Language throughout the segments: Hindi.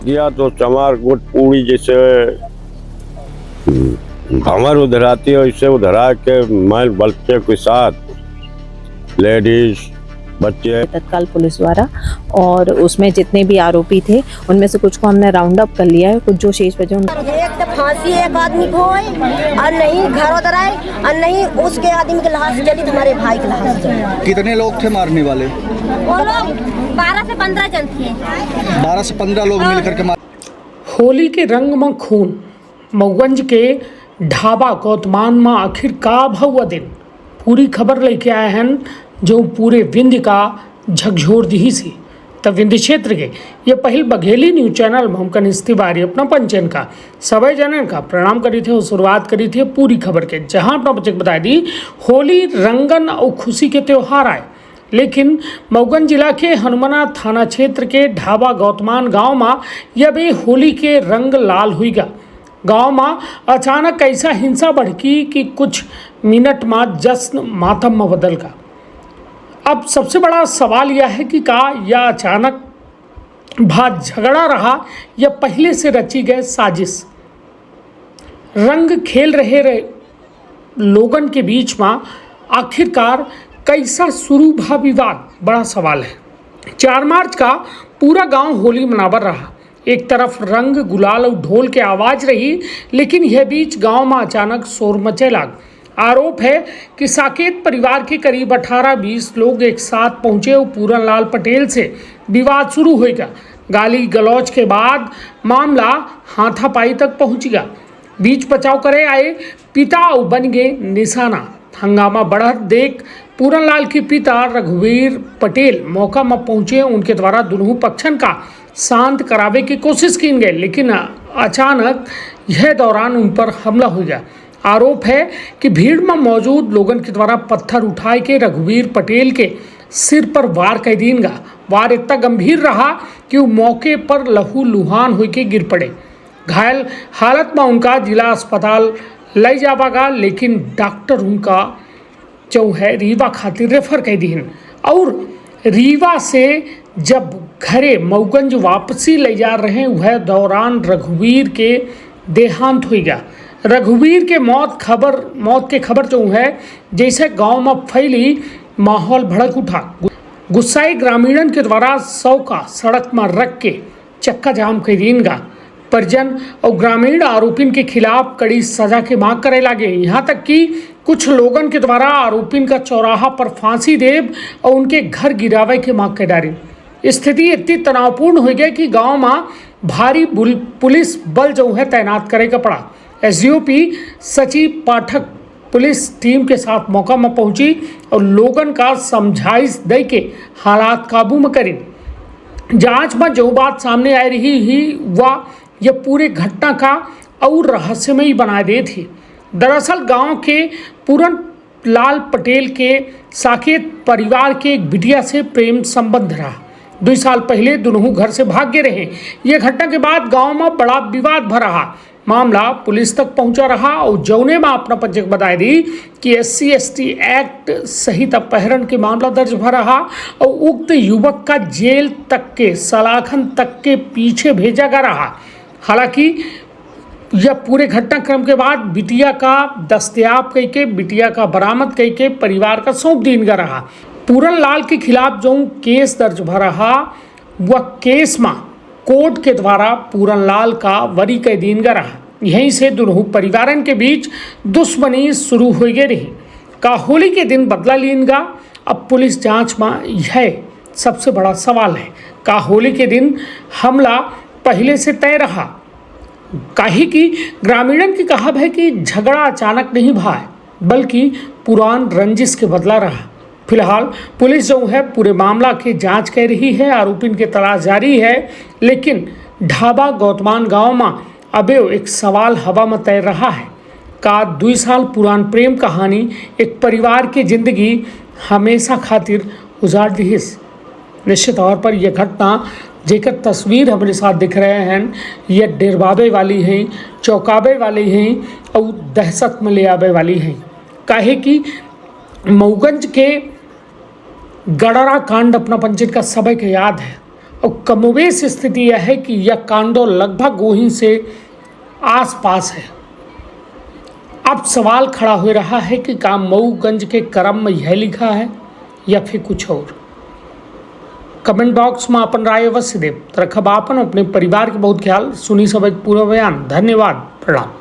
गया तो चमार गुट पूरी जैसे भंवर उधराती है वैसे उधरा के मैं बच्चे के साथ लेडीज बच्चे तत्काल पुलिस द्वारा, और उसमें जितने भी आरोपी थे उनमें से कुछ को हमने राउंड अप कर लिया है। कुछ जो शेष बचे एक तो फांसी एक आदमी को है और नहीं घर उधर आए और नहीं उसके आदमी के लाश चली हमारे भाई के लाश चली। कितने लोग थे मारने वाले? वो लोग 12 से 15 जन थे। 12 से 15 लोग मिलकर के मार। होली के रंग में खून, मऊगंज के ढाबा गौतमान में आखिर का भव्य दिन। पूरी खबर लेके आए हैं जो पूरे विंध्य का झकझोर दी सी। तब विंध्य क्षेत्र के ये पहल बघेली न्यूज चैनल में हम तिवारी अपना पंचन का सभी जनन का प्रणाम करी थे और शुरुआत करी थी पूरी खबर के, जहां अपना बच्चे बता दी होली रंगन और खुशी के त्यौहार आए। लेकिन मऊगंज जिला के हनुमाना थाना क्षेत्र के ढाबा गौतमान गांव में यह भी होली के रंग लाल हुईगा। गांव में अचानक ऐसा हिंसा भड़की कि कुछ मिनट में जश्न मातम में बदल गया। अब सबसे बड़ा सवाल यह है कि का यह अचानक बात झगड़ा रहा या पहले से रची गई साजिश। रंग खेल रहे लोगन के बीच में आखिरकार कैसा शुरू भा विवाद, बड़ा सवाल है। 4 मार्च का पूरा गांव होली मनावर रहा। एक तरफ रंग गुलाल और ढोल के आवाज रही, लेकिन यह बीच गांव में अचानक शोर मचे लाग। आरोप है कि साकेत परिवार के करीब 18-20 लोग एक साथ पहुंचे और पूरन लाल पटेल से विवाद शुरू हो गया। गाली गलौज के बाद मामला हाथापाई तक पहुंच गया। बीच बचाव करे आए पिता और बन गए निशाना। हंगामा बढ़त देख पूरन लाल के पिता रघुवीर पटेल मौका में पहुंचे। उनके द्वारा दोनों पक्षन का शांत करावे की कोशिश की गई, लेकिन अचानक यह दौरान उन पर हमला हो गया। आरोप है कि भीड़ में मौजूद लोगों के द्वारा पत्थर उठाए के रघुवीर पटेल के सिर पर वार कर दीनगा। वार इतना गंभीर रहा कि वो मौके पर लहू लुहान होकर गिर पड़े। घायल हालत में उनका जिला अस्पताल ले जावागा, लेकिन डॉक्टर उनका जो है रीवा खातिर रेफर कर दीन। और रीवा से जब घरे मऊगंज वापसी ले जा रहे वह दौरान रघुवीर के देहांत हो गया। रघुवीर के मौत के खबर जो है जैसे गांव में फैली, माहौल भड़क उठा। गुस्साई ग्रामीणन के द्वारा 100 का सड़क में रख के चक्का जाम कर दीनगा। परिजन और ग्रामीण आरोपिन के खिलाफ कड़ी सजा की मांग करे लगे। यहाँ तक कि कुछ लोगन के द्वारा आरोपिन का चौराहा पर फांसी देव और उनके घर गिरावे की मांग कर डाली। स्थिति इतनी तनावपूर्ण हो गई कि गांव में भारी पुलिस बल जो है तैनात करे का पड़ा। एसडीओपी सचिव पाठक पुलिस टीम के साथ मौका में पहुंची और लोगन का समझाइश दे के हालात काबू में करी। जांच में जो बात सामने आ रही ही वह यह पूरे घटना का और रहस्यमयी बना दे थी। दरअसल गांव के पूरन लाल पटेल के साकेत परिवार के एक बिटिया से प्रेम संबंध रहा। 2 साल पहले दोनों घर से भागे रहे। यह घटना के बाद गांव में बड़ा विवाद भरा रहा। मामला पुलिस तक पहुंचा रहा और जौने में अपना पंचक बताई दी कि SC/ST एक्ट सहित अपहरण के मामला दर्ज भरा रहा और उक्त युवक का जेल तक के सलाखन तक के पीछे भेजा गया रहा। हालांकि यह पूरे घटनाक्रम के बाद बिटिया का दस्तयाब करके बिटिया का बरामद करके परिवार का सौंप दीन गया रहा। पूरन लाल के खिलाफ जो केस दर्ज भरा रहा वह केस में कोर्ट के द्वारा पूरन लाल का वरी कर दीन गया रहा। यहीं से दोनों परिवारन के बीच दुश्मनी शुरू हो गई रही। का होली के दिन बदला लीनगा। अब पुलिस जांच में यह सबसे बड़ा सवाल है। का होली के दिन हमला पहले से तय रहा? काहे कि ग्रामीणन की कहावत है कि झगड़ा अचानक नहीं भाई बल्कि पुरान रंजिश के बदला रहा। फिलहाल पुलिस जो है पूरे मामला की जांच कर रही है। आरोपिन की तलाश जारी है, लेकिन ढाबा गौतमान गांव में अबे एक सवाल हवा में तैर रहा है। का 2 साल पुरान प्रेम कहानी एक परिवार की जिंदगी हमेशा खातिर उजाड़ दी। निश्चित तौर पर यह घटना जेकर तस्वीर हमारे साथ दिख रहे हैं यह डरवावे वाली हैं, चौंकावे वाली हैं और दहशत में ले आवे वाली हैं। काहे कि मऊगंज के गड़रा कांड अपना पंचायत का सबक याद है और कमोवेश स्थिति यह है कि यह कांडो लगभग वहीं से आसपास है। अब सवाल खड़ा हो रहा है कि क्या मऊगंज के क्रम में यह लिखा है या फिर कुछ और। कमेंट बॉक्स में अपन राय अवश्य देव। रखब आपन अपने परिवार के बहुत ख्याल। सुनी सब पूरा बयान। धन्यवाद। प्रणाम।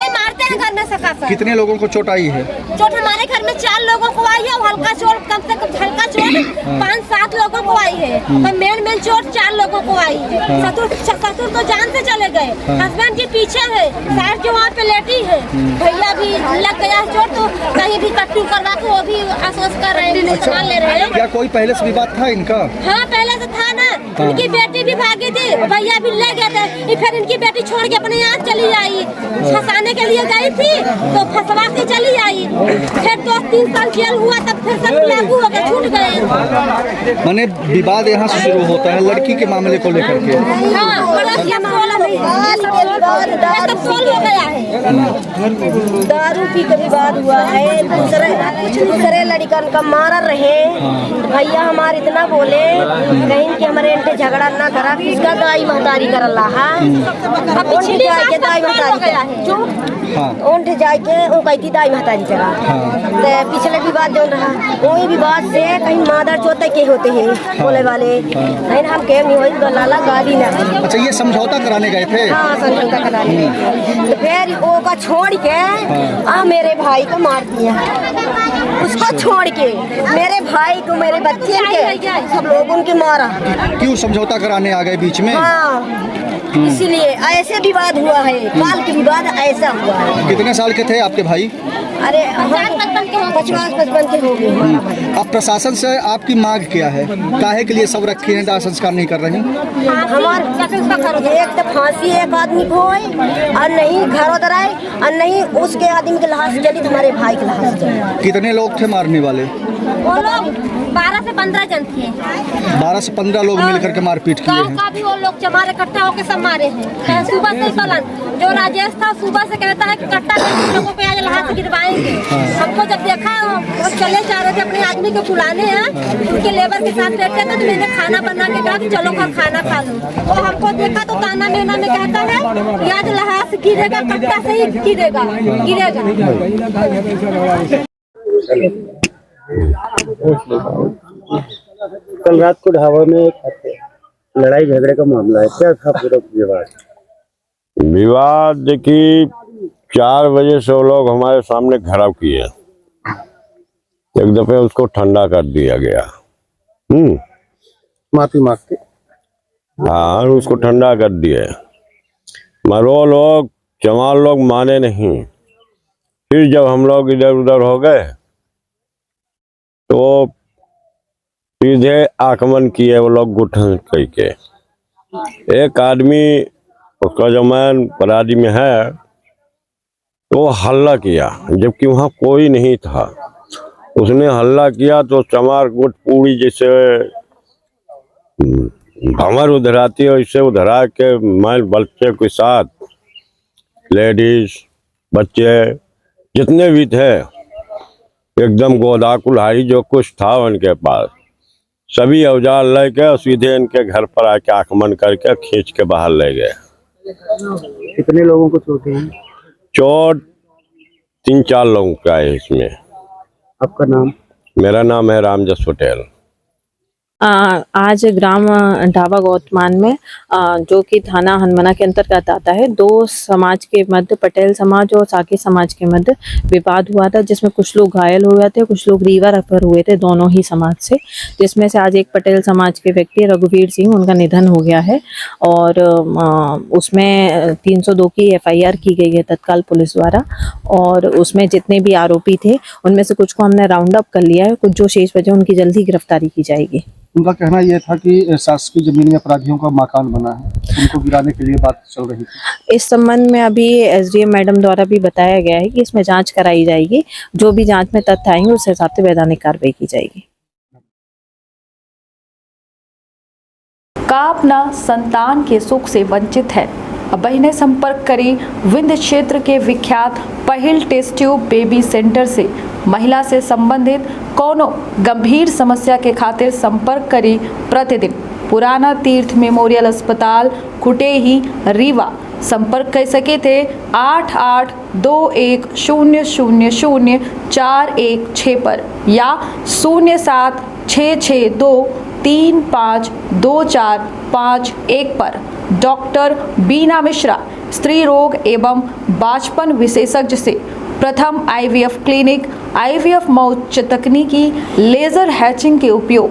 मारते हैं घर में सका पर। कितने लोगों को चोट आई है? चोट हमारे घर में 4 लोगों को आई है, हल्का चोट कम से कम हल्का चोट 5-7 लोगों को आई है, और मेन चोट 4 लोगों को आई है। ससुर तो जान से चले गए, हस्बैंड जी पीछे है, सास जो वहाँ पे लेटी है, भैया भी लग गया चोट, तो कहीं भी कट्टू करवा के वो भी आश्वस्त कर रहे हैं, सामान ले रहे हैं। क्या कोई पहले से विवाद था इनका? हाँ, पहले से था ना। इनकी बेटी भी भागी थी, भैया भी ले गए थे, फिर इनकी बेटी छोड़ के अपने यहाँ चली आई, फंसाने के लिए गई थी तो फंसवा के चली आई, फिर 2-3 साल जेल हुआ, तब फिर सब लागू हो गए, छूट गए। माने विवाद यहाँ से शुरू होता है लड़की के मामले को लेकर के। दारू पी के विवाद हुआ है, दूसरे लड़कन का मारा रहे, भैया हमारे इतना बोले कहीं कि हमारे इंटे झगड़ा ना करा, किसका दाई महतारी कर रहा है, जाके दाई महतारी उनके जाके वो कहती दाई महतारी करा। तो पिछले विवाद जो रहा वही विवाद से कहीं मादर चोते के होते हैं बोले वाले, नहीं हम कह नहीं हुई गलाला गाली ना। अच्छा, ये समझौता कराने गए थे? हाँ, समझौता कराने। तो फिर वो का छोड़ के मेरे भाई को मार दिया, उसको छोड़ के मेरे भाई को, मेरे बच्चे के, सब लोगों के मारा। क्यों समझौता कराने आ गए बीच में? हाँ, इसीलिए ऐसे विवाद हुआ है, काल के विवाद ऐसा हुआ है। कितने साल के थे आपके भाई? अरे 50-55 के हो गए। अब प्रशासन से आपकी मांग क्या है? काहे के लिए सब रखे हैं, दाह संस्कार नहीं कर रहे हैं? हमारे एक तो फांसी एक आदमी को होए, और नहीं घर उधर आए, और नहीं उसके आदमी के लाश जली, हमारे भाई के लाश जली। कितने लोग थे मारने वाले? वो लोग 12 से 15 जन थे। 12 से 15 लोग मिलकर के मारपीट किए हैं। का भी वो लोग जमारे इकट्ठा होकर सब मारे हैं। सुबह से पलन जो राजेश था सुबह से कहता है कि कट्टा लोगों पे आज लहा से गिरवाएंगे। हमको जब देखा वो चले जा रहे थे अपने आदमी को बुलाने हैं, उनके लेबर के साथ बैठे थे, तो मैंने खाना बना के कहा कि चलो खाना खा लो। वो हमको देखा तो ताना मेना में कहता है आज लहा से गिरेगा, कट्टा से ही गिरेगा। कल रात को ढाबा में एक लड़ाई झगड़े का मामला है, क्या था पूरा विवाद? विवाद देखिए 4 बजे से वो लोग हमारे सामने घेराव किए, एक दफे उसको ठंडा कर दिया गया। माफी मांगते? हाँ, उसको ठंडा कर दिए, मगर वो लोग चमार लोग माने नहीं। फिर जब हम लोग इधर उधर हो गए तो सीधे आक्रमण किए वो लोग गुठन करके। एक आदमी उसका जमान परादी में है तो हल्ला किया, जबकि वहाँ कोई नहीं था। उसने हल्ला किया तो चमार गुट पूरी जैसे भंवर उधराती है, इससे उधरा के मैं बच्चे के साथ, लेडीज बच्चे जितने भी थे, एकदम गोदा कुल्हाड़ी जो कुछ था उनके पास, सभी औजार लेके सीधे इनके घर पर आके आक्रमण करके खींच के बाहर ले गए। कितने लोगों को चोट है? चोट 3-4 लोगों का है इसमें। आपका नाम? मेरा नाम है रामजस पटेल। आज ग्राम ढाबा गौतमान में जो कि थाना हनुमाना के अंतर्गत आता है, 2 समाज के मध्य, पटेल समाज और साकी समाज के मध्य विवाद हुआ था, जिसमें कुछ लोग घायल हुए थे, कुछ लोग रीवा रेफर हुए थे, दोनों ही समाज से। जिसमें से आज एक पटेल समाज के व्यक्ति रघुवीर सिंह, उनका निधन हो गया है, और उसमें 302 की FIR की गई है तत्काल पुलिस द्वारा, और उसमें जितने भी आरोपी थे उनमें से कुछ को हमने राउंड अप कर लिया है, कुछ जो शेष बचे उनकी जल्दी गिरफ्तारी की जाएगी। उनका कहना यह था कि शासकीय जमीन में अपराधियों का मकान बना है, उनको गिराने के लिए बात चल रही थी। इस संबंध में अभी SDM मैडम द्वारा भी बताया गया है कि इसमें जांच कराई जाएगी, जो भी जांच में तथ्य आएंगे उस हिसाब से वैधानिक कार्रवाई की जाएगी। का अपना संतान के सुख से वंचित है? अब बहनें संपर्क करी विंध्य क्षेत्र के विख्यात पहिल टेस्ट ट्यूब बेबी सेंटर से। महिला से संबंधित कोनो गंभीर समस्या के खातिर संपर्क करी प्रतिदिन पुराना तीर्थ मेमोरियल अस्पताल कुटेही रीवा संपर्क कर सके थे 8821000416 पर या 07662352451 पर। डॉक्टर बीना मिश्रा स्त्री रोग एवं बांझपन विशेषज्ञ से प्रथम IVF क्लिनिक, IVF मौच तकनीकी, लेजर हैचिंग के उपयोग,